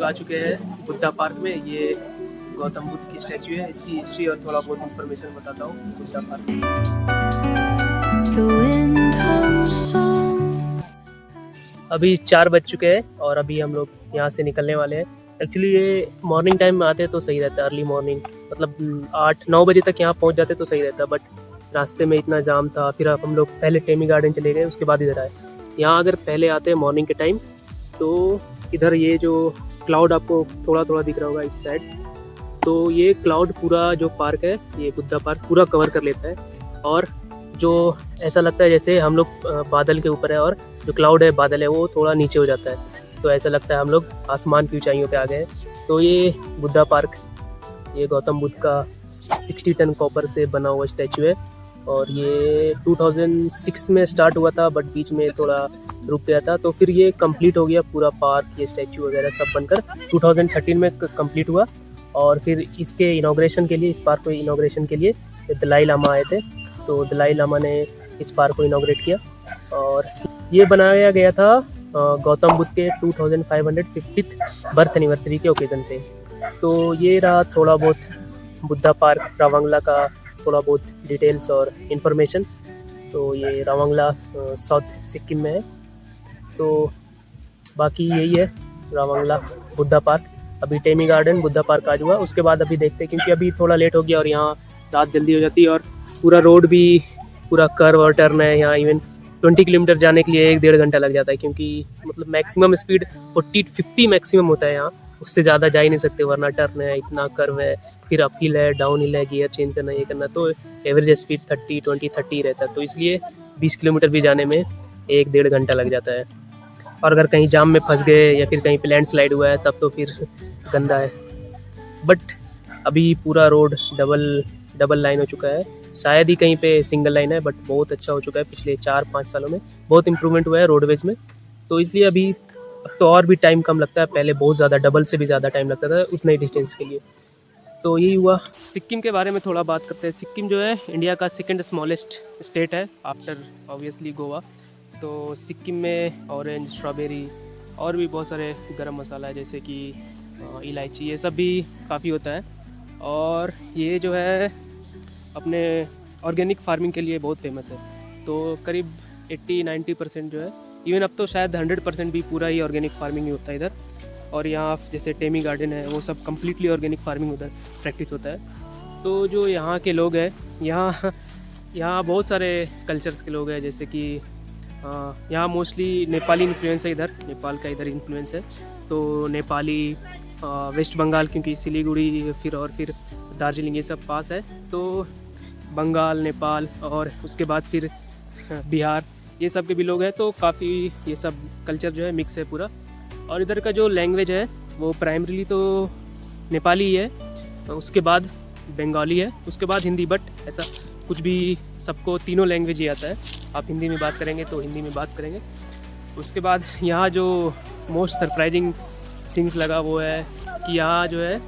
आ चुके हैं बुद्धा पार्क में। ये गौतम बुद्ध की स्टैचू है, इसकी हिस्ट्री और थोड़ा बहुत इन्फॉर्मेशन बताता हूँ बुद्धा पार्क। अभी 4 बज चुके हैं और अभी हम लोग यहाँ से निकलने वाले हैं। एक्चुअली ये मॉर्निंग टाइम में आते तो सही रहता है, अर्ली मॉर्निंग, मतलब 8-9 बजे तक यहाँ पहुँच जाते तो सही रहता, बट रास्ते में इतना जाम था। फिर हम लोग पहले टेमी गार्डन चले गए, उसके बाद इधर आए। यहाँ अगर पहले आते हैं मॉर्निंग के टाइम तो इधर ये जो क्लाउड आपको थोड़ा थोड़ा दिख रहा होगा इस साइड, तो ये क्लाउड पूरा जो पार्क है, ये बुद्धा पार्क पूरा कवर कर लेता है। और जो ऐसा लगता है जैसे हम लोग बादल के ऊपर है और जो क्लाउड है, बादल है, वो थोड़ा नीचे हो जाता है, तो ऐसा लगता है हम लोग आसमान की ऊंचाइयों पे आ गए हैं। तो ये बुद्धा पार्क, ये गौतम बुद्ध का 60 टन कॉपर से बना हुआ स्टैचू है और ये 2006 में स्टार्ट हुआ था, बट बीच में थोड़ा रुक गया था, तो फिर ये कंप्लीट हो गया पूरा पार्क, ये स्टैचू वगैरह सब बनकर 2013 में कंप्लीट हुआ। और फिर इसके इनॉग्रेशन के लिए, इस पार्क को इनॉग्रेशन के लिए दलाई लामा आए थे, तो दलाई लामा ने इस पार्क को इनॉग्रेट किया। और ये बनाया गया था गौतम बुद्ध के 2550th बर्थ एनिवर्सरी के ओकेजन पे। तो ये रहा थोड़ा बहुत बुद्धा पार्क रावंगला का थोड़ा बहुत डिटेल्स और इन्फॉर्मेशन। तो ये रावंगला साउथ सिक्किम में है, तो बाकी यही है रावंगला बुद्धा पार्क। अभी टेमी गार्डन बुद्धा पार्क आज हुआ, उसके बाद अभी देखते हैं, क्योंकि अभी थोड़ा लेट हो गया और यहाँ रात जल्दी हो जाती है और पूरा रोड भी पूरा कर्व और टर्न है। यहाँ इवन 20 किलोमीटर जाने के लिए 1-1.5 घंटा लग जाता है, क्योंकि मतलब मैक्सिमम स्पीड 40-50 मैक्सिमम होता है यहाँ, उससे ज़्यादा जा ही नहीं सकते, वरना टर्न है, इतना कर्व है, फिर अप हिल है, डाउन हिल है, गियर चेंज करना, ये करना, तो एवरेज स्पीड 30-20-30 रहता है। तो इसलिए 20 किलोमीटर भी जाने में 1-1.5 घंटा लग जाता है। और अगर कहीं जाम में फंस गए या फिर कहीं पे लैंडस्लाइड हुआ है तब तो फिर गंदा है। बट अभी पूरा रोड डबल लाइन हो चुका है, शायद ही कहीं पे सिंगल लाइन है, बट बहुत अच्छा हो चुका है। पिछले 4-5 सालों में बहुत इम्प्रूवमेंट हुआ है रोडवेज में, तो इसलिए अभी तो और भी टाइम कम लगता है, पहले बहुत ज़्यादा, डबल से भी ज़्यादा टाइम लगता था उतना ही डिस्टेंस के लिए। तो यही हुआ। सिक्किम के बारे में थोड़ा बात करते हैं। सिक्किम जो है इंडिया का सेकंड स्मॉलेस्ट स्टेट है आफ्टर ऑब्वियसली गोवा। तो सिक्किम में ऑरेंज, स्ट्रॉबेरी और भी बहुत सारे गरम मसाला है, जैसे कि इलायची, ये सब भी काफ़ी होता है। और ये जो है अपने ऑर्गेनिक फार्मिंग के लिए बहुत फेमस है। तो करीब 80-90% जो है, इवन अब तो शायद 100% भी पूरा ही ऑर्गेनिक फार्मिंग ही होता है इधर। और यहाँ जैसे टेमी गार्डन है, वो सब कम्प्लीटली ऑर्गेनिक फार्मिंग उधर प्रैक्टिस होता है। तो जो यहाँ के लोग हैं, यहाँ बहुत सारे कल्चर्स के लोग हैं, जैसे कि यहाँ मोस्टली नेपाली इन्फ्लुएंस है, इधर नेपाल का इधर इन्फ्लुएंस है। तो नेपाली, वेस्ट बंगाल, क्योंकि सिलीगुड़ी फिर दार्जिलिंग ये सब पास है, तो बंगाल, नेपाल और उसके बाद फिर बिहार, ये सब के भी लोग हैं। तो काफ़ी ये सब कल्चर जो है मिक्स है पूरा। और इधर का जो लैंग्वेज है वो प्राइमरीली तो नेपाली ही है, उसके बाद बंगाली है, उसके बाद हिंदी, बट ऐसा कुछ भी सबको तीनों लैंग्वेज ही आता है। आप हिंदी में बात करेंगे तो हिंदी में बात करेंगे। उसके बाद यहाँ जो मोस्ट सरप्राइजिंग थिंग्स लगा वो है कि यहाँ जो है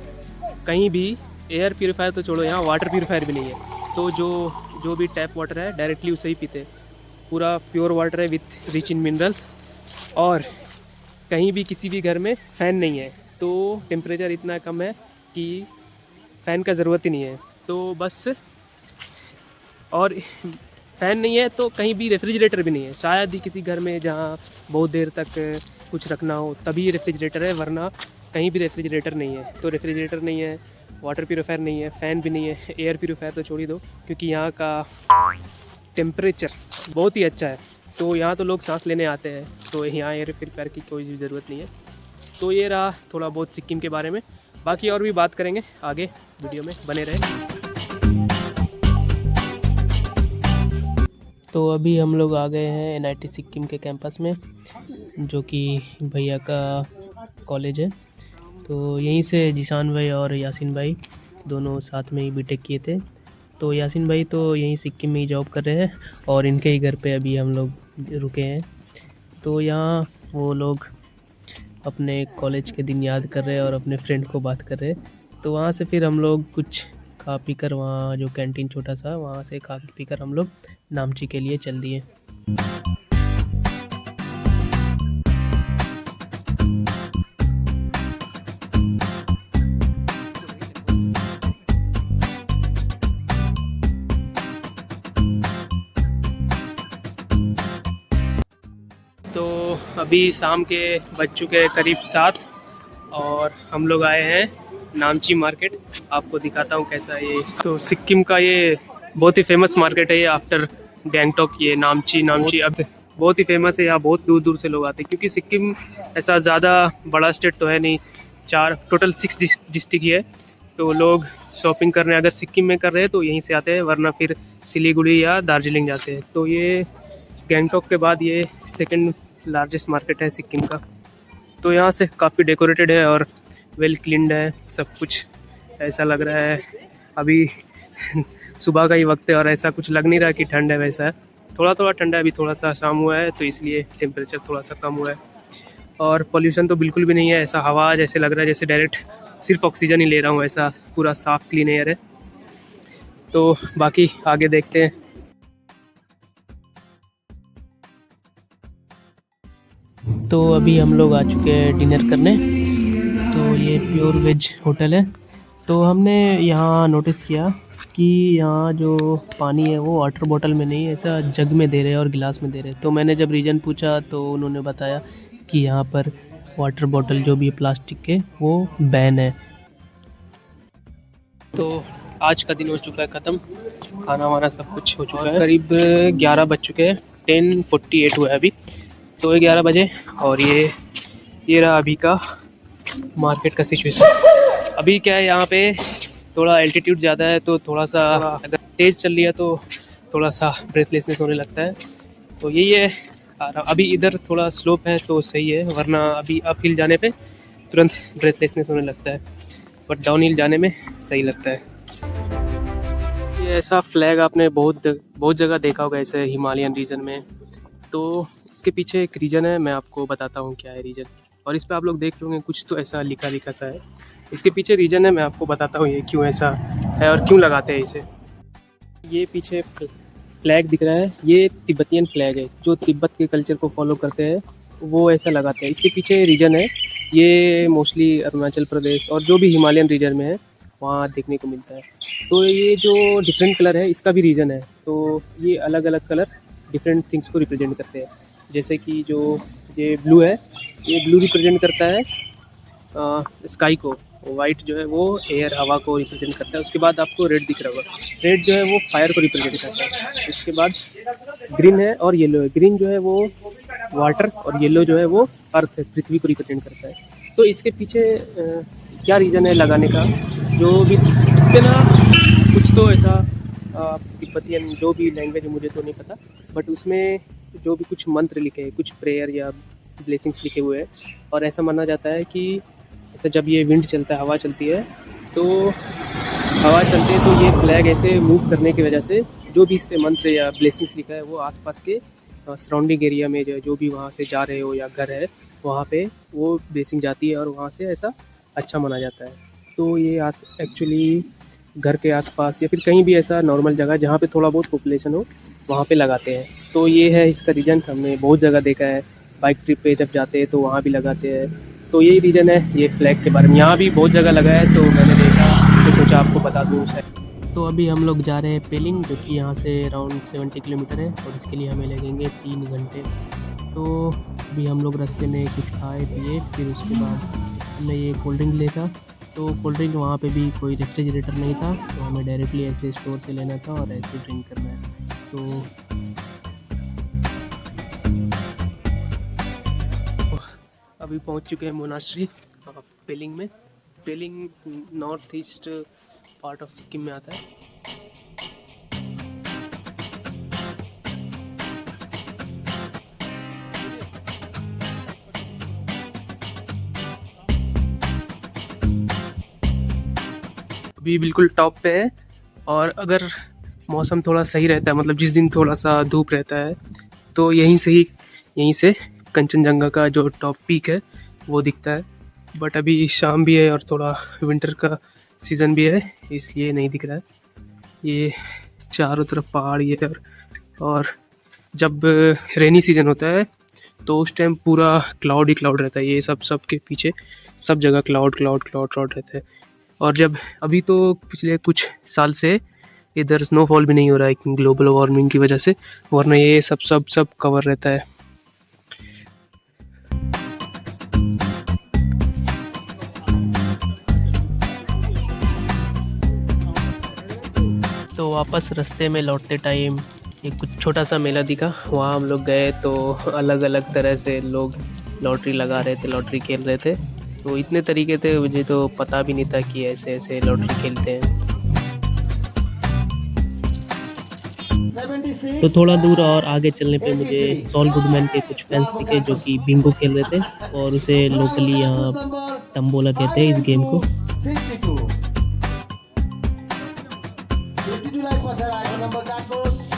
कहीं भी एयर प्योरीफायर तो छोड़ो, यहाँ वाटर प्योरीफायर भी नहीं है। तो जो भी टैप वाटर है डायरेक्टली उसे ही पीते हैं, पूरा प्योर वाटर है विथ रिच इन मिनरल्स। और कहीं भी किसी भी घर में फ़ैन नहीं है, तो टेम्परेचर इतना कम है कि फ़ैन का ज़रूरत ही नहीं है। तो बस, और फ़ैन नहीं है तो कहीं भी रेफ्रिजरेटर भी नहीं है, शायद ही किसी घर में जहाँ बहुत देर तक कुछ रखना हो तभी रेफ्रिजरेटर है, वरना कहीं भी रेफ्रिजरेटर नहीं है। तो रेफ्रिजरेटर नहीं है, वाटर प्यूरीफायर नहीं है, फ़ैन भी नहीं है, एयर प्यूरीफायर तो छोड़ ही दो, क्योंकि यहाँ का टेम्परेचर बहुत ही अच्छा है। तो यहाँ तो लोग सांस लेने आते हैं, तो यहाँ एयर प्यूरीफायर की कोई भी ज़रूरत नहीं है। तो ये रहा थोड़ा बहुत सिक्किम के बारे में, बाकी और भी बात करेंगे आगे, वीडियो में बने रहें। तो अभी हम लोग आ गए हैं NIT सिक्किम के कैंपस में, जो कि भैया का कॉलेज है। तो यहीं से जिशान भाई और यासीन भाई दोनों साथ में ही बीटेक किए थे। तो यासीन भाई तो यहीं सिक्किम में ही जॉब कर रहे हैं और इनके ही घर पे अभी हम लोग रुके हैं। तो यहाँ वो लोग अपने कॉलेज के दिन याद कर रहे हैं और अपने फ्रेंड को बात कर रहे हैं। तो वहाँ से फिर हम लोग कुछ खा पी कर, वहाँ जो कैंटीन छोटा सा, वहाँ से खा पी कर हम लोग नामची के लिए चल दिए। अभी शाम के बज चुके हैं करीब 7 और हम लोग आए हैं नामची मार्केट। आपको दिखाता हूँ कैसा है ये। तो सिक्किम का ये बहुत ही फेमस मार्केट है ये आफ्टर गैंगटॉक। ये नामची अब बहुत ही फेमस है। यहाँ बहुत दूर दूर से लोग आते हैं क्योंकि सिक्किम ऐसा ज़्यादा बड़ा स्टेट तो है नहीं, 6 डिस्ट्रिक्ट ही है। तो लोग शॉपिंग करने अगर सिक्किम में कर रहे हैं तो यहीं से आते हैं, वरना फिर सिलीगुड़ी या दार्जिलिंग जाते हैं। तो ये गैंगटॉक के बाद ये सेकंड लार्जेस्ट मार्केट है सिक्किम का। तो यहाँ से काफ़ी डेकोरेटेड है और वेल क्लीन्ड है सब कुछ। ऐसा लग रहा है अभी सुबह का ही वक्त है और ऐसा कुछ लग नहीं रहा कि ठंड है। वैसा है, थोड़ा थोड़ा ठंडा है। अभी थोड़ा सा शाम हुआ है तो इसलिए टेम्परेचर थोड़ा सा कम हुआ है। और पोल्यूशन तो बिल्कुल भी नहीं है। ऐसा हवा जैसे लग रहा है जैसे डायरेक्ट सिर्फ ऑक्सीजन ही ले रहा हूँ, ऐसा पूरा साफ क्लीन एयर है। तो बाकी आगे देखते हैं। तो अभी हम लोग आ चुके हैं डिनर करने। तो ये प्योर वेज होटल है। तो हमने यहाँ नोटिस किया कि यहाँ जो पानी है वो वाटर बॉटल में नहीं, ऐसा जग में दे रहे हैं और गिलास में दे रहे हैं। तो मैंने जब रीज़न पूछा तो उन्होंने बताया कि यहाँ पर वाटर बॉटल जो भी प्लास्टिक के वो बैन है। तो आज का दिन हो चुका है ख़त्म, खाना वाना सब कुछ हो चुका है। करीब 11 बज चुके हैं, 10:48 हुआ है अभी। तो 11 बजे और ये रहा अभी का मार्केट का सिचुएशन। अभी क्या है, यहाँ पे थोड़ा एल्टीट्यूड ज़्यादा है तो थोड़ा सा अगर तेज़ चल लिया तो थोड़ा सा ब्रेथलेसनेस होने लगता है। तो यही है। अभी इधर थोड़ा स्लोप है तो सही है, वरना अभी अप हिल जाने पे तुरंत ब्रेथलेसनेस होने लगता है, बट डाउन हिल जाने में सही लगता है। ये ऐसा फ्लैग आपने बहुत जगह देखा होगा ऐसे हिमालयन रीजन में। तो इसके पीछे एक रीज़न है, मैं आपको बताता हूँ क्या है रीज़न। और इस पर आप लोग देख लोगे कुछ तो ऐसा लिखा सा है। इसके पीछे रीज़न है, मैं आपको बताता हूँ ये क्यों ऐसा है और क्यों लगाते हैं इसे। ये पीछे फ्लैग दिख रहा है, ये तिब्बतियन फ्लैग है। जो तिब्बत के कल्चर को फॉलो करते हैं वो ऐसा लगाते हैं। इसके पीछे रीज़न है, ये मोस्टली अरुणाचल प्रदेश और जो भी हिमालयन रीजन में है वहाँ देखने को मिलता है। तो ये जो डिफरेंट कलर है इसका भी रीज़न है। तो ये अलग अलग कलर डिफरेंट थिंग्स को रिप्रेजेंट करते हैं। जैसे कि जो ये ब्लू है, ये ब्लू रिप्रेजेंट करता है स्काई को। वाइट जो है वो एयर हवा को रिप्रेजेंट करता है। उसके बाद आपको रेड दिख रहा होगा, रेड जो है वो फायर को रिप्रेजेंट करता है। उसके बाद ग्रीन है और येलो है। ग्रीन जो है वो वाटर और येलो जो है वो अर्थ, पृथ्वी को रिप्रेजेंट करता है। तो इसके पीछे क्या रीज़न है लगाने का, जो भी इस पर ना कुछ तो ऐसा तिब्बतियन जो भी लैंग्वेज है मुझे तो नहीं पता, बट उसमें जो भी कुछ मंत्र लिखे हैं, कुछ प्रेयर या ब्लेसिंग्स लिखे हुए हैं। और ऐसा माना जाता है कि ऐसा जब ये विंड चलता है, हवा चलती है, तो हवा चलते है तो ये फ्लैग ऐसे मूव करने की वजह से जो भी इस पर मंत्र या ब्लेसिंग्स लिखा है वो आसपास के सराउंडिंग एरिया में जो भी वहाँ से जा रहे हो या घर है वहाँ पे वो ब्लेसिंग जाती है और वहाँ से ऐसा अच्छा माना जाता है। तो ये एक्चुअली घर के आसपास या फिर कहीं भी ऐसा नॉर्मल जगह जहाँ पे थोड़ा बहुत पॉपुलेशन हो वहाँ पे लगाते हैं। तो ये है इसका रीज़न। हमने बहुत जगह देखा है, बाइक ट्रिप पे जब जाते हैं तो वहाँ भी लगाते हैं। तो यही रीज़न है ये फ्लैग के बारे में। यहाँ भी बहुत जगह लगा है तो मैंने देखा तो सोचा आपको बता दूँ उसे। तो अभी हम लोग जा रहे हैं पेलिंग, जो कि यहाँ से अराउंड 70 किलोमीटर है और इसके लिए हमें लगेंगे 3 घंटे। तो अभी हम लोग रास्ते में कुछ खाए पिए, फिर उसके बाद हमने ये कोल्ड ड्रिंक लेता। तो कोल्ड ड्रिंक वहाँ पे भी कोई रेफ्रिजरेटर नहीं था, तो हमें डायरेक्टली ऐसे स्टोर से लेना था और ऐसे ड्रिंक करना है। तो अभी पहुँच चुके हैं मोनास्ट्री पेलिंग में। Pelling north east part of Sikkim में आता है। अभी बिल्कुल टॉप पे है और अगर मौसम थोड़ा सही रहता है, मतलब जिस दिन थोड़ा सा धूप रहता है, तो यहीं से कंचनजंगा का जो टॉप पीक है वो दिखता है। बट अभी शाम भी है और थोड़ा विंटर का सीज़न भी है, इसलिए नहीं दिख रहा है। ये चारों तरफ पहाड़ ये है और जब रेनी सीज़न होता है तो उस टाइम पूरा क्लाउड ही क्लाउड रहता है। ये सब के पीछे सब जगह क्लाउड रहता है। और जब अभी तो पिछले कुछ साल से इधर स्नोफॉल भी नहीं हो रहा है ग्लोबल वार्मिंग की वजह से, वरना ये सब कवर रहता है। तो वापस रास्ते में लौटते टाइम एक कुछ छोटा सा मेला दिखा, वहाँ हम लोग गए तो अलग अलग तरह से लोग लॉटरी लगा रहे थे, लॉटरी खेल रहे थे। तो इतने तरीके थे, मुझे तो पता भी नहीं था कि ऐसे ऐसे लॉटरी खेलते हैं। तो थोड़ा दूर और आगे चलने पे मुझे सॉल गुडमैन के कुछ फैंस दिखे जो कि बिंगो खेल रहे थे, और उसे लोकली यहाँ तंबोला कहते हैं इस गेम को। 52 लाख pasar iPhone number 14